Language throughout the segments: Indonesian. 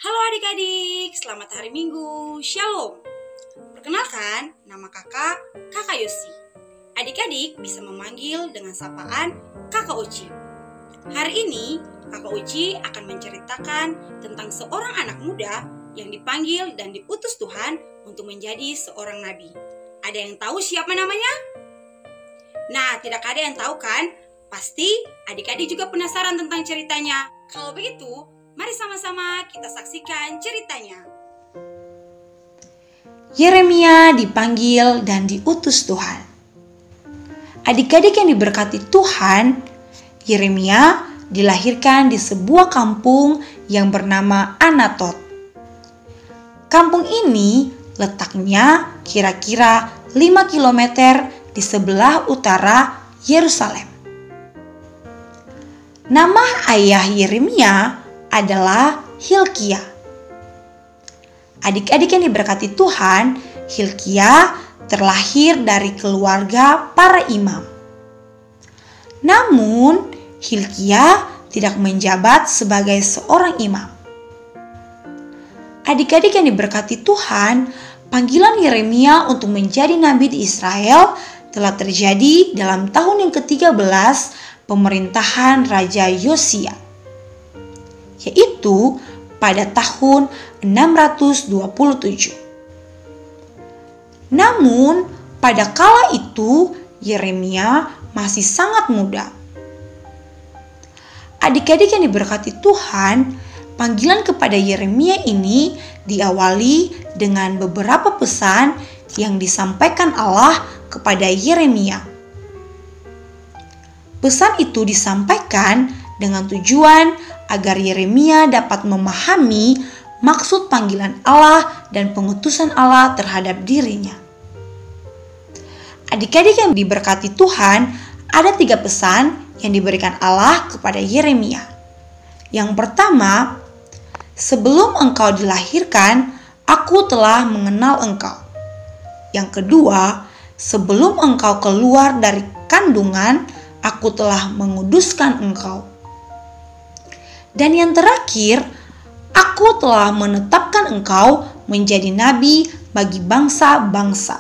Halo adik-adik, selamat hari Minggu, Shalom. Perkenalkan, nama kakak Yosi. Adik-adik bisa memanggil dengan sapaan Kakak Uci. Hari ini, Kakak Uci akan menceritakan tentang seorang anak muda yang dipanggil dan diutus Tuhan untuk menjadi seorang nabi. Ada yang tahu siapa namanya? Nah, tidak ada yang tahu kan? Pasti adik-adik juga penasaran tentang ceritanya. Kalau begitu, mari sama-sama kita saksikan ceritanya. Yeremia dipanggil dan diutus Tuhan. Adik-adik yang diberkati Tuhan, Yeremia dilahirkan di sebuah kampung yang bernama Anatot. Kampung ini letaknya kira-kira 5 km di sebelah utara Yerusalem. Nama ayah Yeremia adalah Hilkia. Adik-adik yang diberkati Tuhan, Hilkia terlahir dari keluarga para imam. Namun, Hilkia tidak menjabat sebagai seorang imam. Adik-adik yang diberkati Tuhan, panggilan Yeremia untuk menjadi nabi di Israel telah terjadi dalam tahun yang ke-13 pemerintahan Raja Yosia, yaitu pada tahun 627. Namun, pada kala itu Yeremia masih sangat muda. Adik-adik yang diberkati Tuhan, panggilan kepada Yeremia ini diawali dengan beberapa pesan yang disampaikan Allah kepada Yeremia. Pesan itu disampaikan dengan tujuan agar Yeremia dapat memahami maksud panggilan Allah dan pengutusan Allah terhadap dirinya. Adik-adik yang diberkati Tuhan, ada 3 pesan yang diberikan Allah kepada Yeremia. Yang pertama, sebelum engkau dilahirkan, aku telah mengenal engkau. Yang kedua, sebelum engkau keluar dari kandungan, aku telah menguduskan engkau. Dan yang terakhir, aku telah menetapkan engkau menjadi nabi bagi bangsa-bangsa.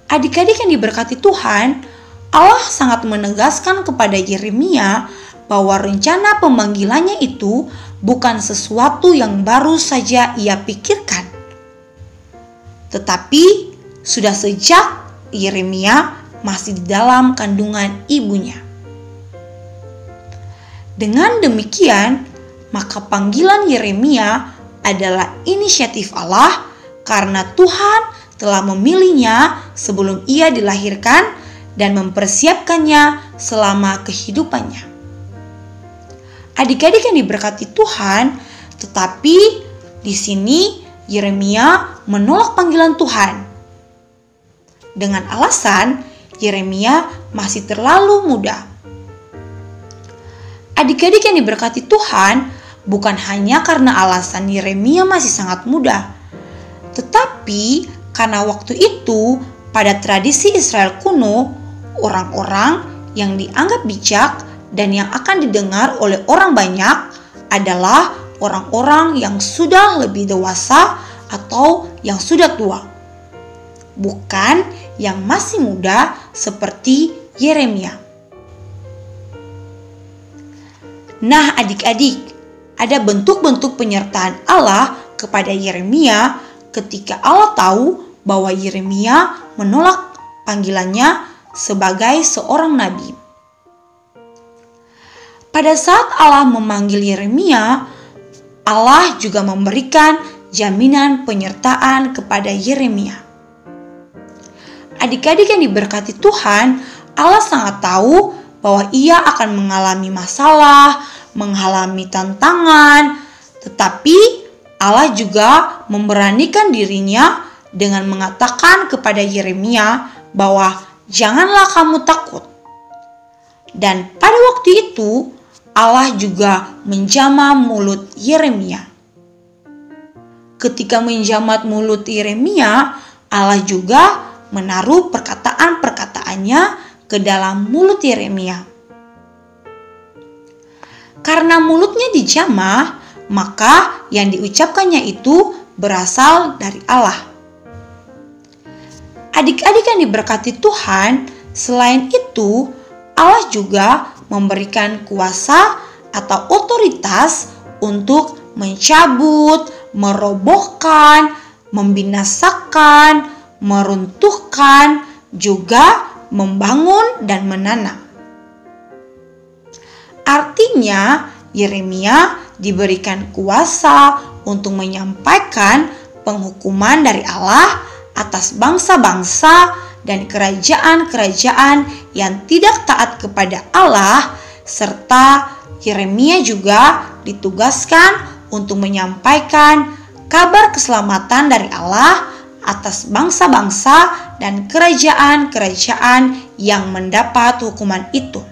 Adik-adik yang diberkati Tuhan, Allah sangat menegaskan kepada Yeremia bahwa rencana pemanggilannya itu bukan sesuatu yang baru saja ia pikirkan. Tetapi sudah sejak Yeremia masih di dalam kandungan ibunya. Dengan demikian, maka panggilan Yeremia adalah inisiatif Allah karena Tuhan telah memilihnya sebelum ia dilahirkan dan mempersiapkannya selama kehidupannya. Adik-adik yang diberkati Tuhan, tetapi di sini Yeremia menolak panggilan Tuhan dengan alasan Yeremia masih terlalu muda. Adik-adik yang diberkati Tuhan, bukan hanya karena alasan Yeremia masih sangat muda, tetapi karena waktu itu pada tradisi Israel kuno, orang-orang yang dianggap bijak dan yang akan didengar oleh orang banyak adalah orang-orang yang sudah lebih dewasa atau yang sudah tua, bukan yang masih muda seperti Yeremia. Nah, adik-adik, ada bentuk-bentuk penyertaan Allah kepada Yeremia ketika Allah tahu bahwa Yeremia menolak panggilannya sebagai seorang nabi. Pada saat Allah memanggil Yeremia, Allah juga memberikan jaminan penyertaan kepada Yeremia. Adik-adik yang diberkati Tuhan, Allah sangat tahu bahwa ia akan mengalami masalah, mengalami tantangan, tetapi Allah juga memberanikan dirinya dengan mengatakan kepada Yeremia bahwa janganlah kamu takut. Dan pada waktu itu, Allah juga menjamah mulut Yeremia. Ketika menjamat mulut Yeremia, Allah juga menaruh perkataan-perkataannya ke dalam mulut Yeremia. Karena mulutnya dijamah, maka yang diucapkannya itu berasal dari Allah. Adik-adik yang diberkati Tuhan, selain itu Allah juga memberikan kuasa atau otoritas untuk mencabut, merobohkan, membinasakan, meruntuhkan, juga membangun dan menanam. Artinya, Yeremia diberikan kuasa untuk menyampaikan penghukuman dari Allah atas bangsa-bangsa dan kerajaan-kerajaan yang tidak taat kepada Allah, serta Yeremia juga ditugaskan untuk menyampaikan kabar keselamatan dari Allah atas bangsa-bangsa dan kerajaan-kerajaan yang mendapat hukuman itu.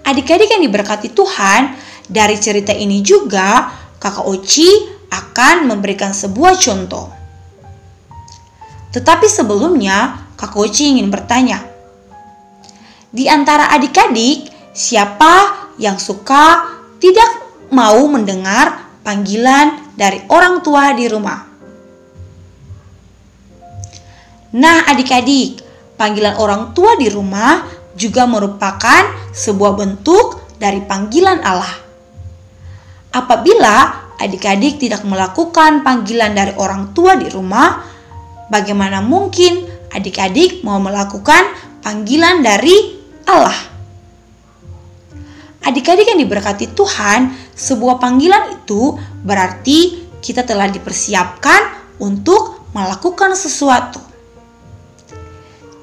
Adik-adik yang diberkati Tuhan, dari cerita ini juga Kakak Oci akan memberikan sebuah contoh. Tetapi sebelumnya, Kakak Oci ingin bertanya, di antara adik-adik, siapa yang suka tidak mau mendengar panggilan dari orang tua di rumah? Nah, adik-adik, panggilan orang tua di rumah juga merupakan sebuah bentuk dari panggilan Allah. Apabila adik-adik tidak melakukan panggilan dari orang tua di rumah, bagaimana mungkin adik-adik mau melakukan panggilan dari Allah? Adik-adik yang diberkati Tuhan, sebuah panggilan itu berarti kita telah dipersiapkan untuk melakukan sesuatu.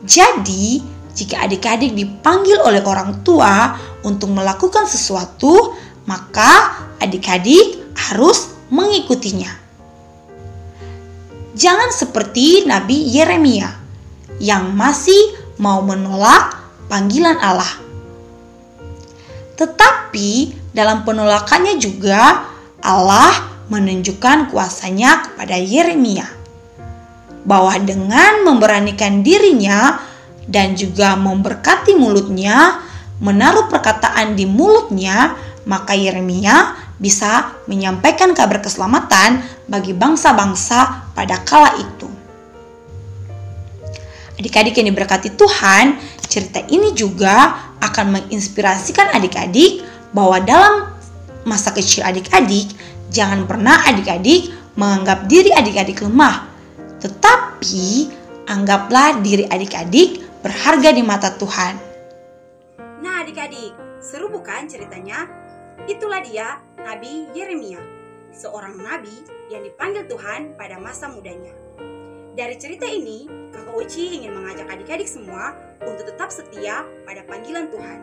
Jadi, jika adik-adik dipanggil oleh orang tua untuk melakukan sesuatu, maka adik-adik harus mengikutinya. Jangan seperti Nabi Yeremia yang masih mau menolak panggilan Allah. Tetapi dalam penolakannya juga Allah menunjukkan kuasanya kepada Yeremia, bahwa dengan memberanikan dirinya dan juga memberkati mulutnya, menaruh perkataan di mulutnya, maka Yeremia bisa menyampaikan kabar keselamatan bagi bangsa-bangsa pada kala itu. Adik-adik yang diberkati Tuhan, cerita ini juga akan menginspirasikan adik-adik bahwa dalam masa kecil adik-adik, jangan pernah adik-adik menganggap diri adik-adik lemah, tetapi anggaplah diri adik-adik berharga di mata Tuhan. Nah adik-adik, seru bukan ceritanya? Itulah dia Nabi Yeremia, seorang nabi yang dipanggil Tuhan pada masa mudanya. Dari cerita ini, Kakak Oci ingin mengajak adik-adik semua untuk tetap setia pada panggilan Tuhan.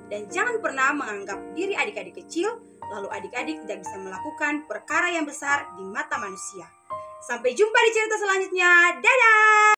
Dan jangan pernah menganggap diri adik-adik kecil, lalu adik-adik tidak bisa melakukan perkara yang besar di mata manusia. Sampai jumpa di cerita selanjutnya. Dadah!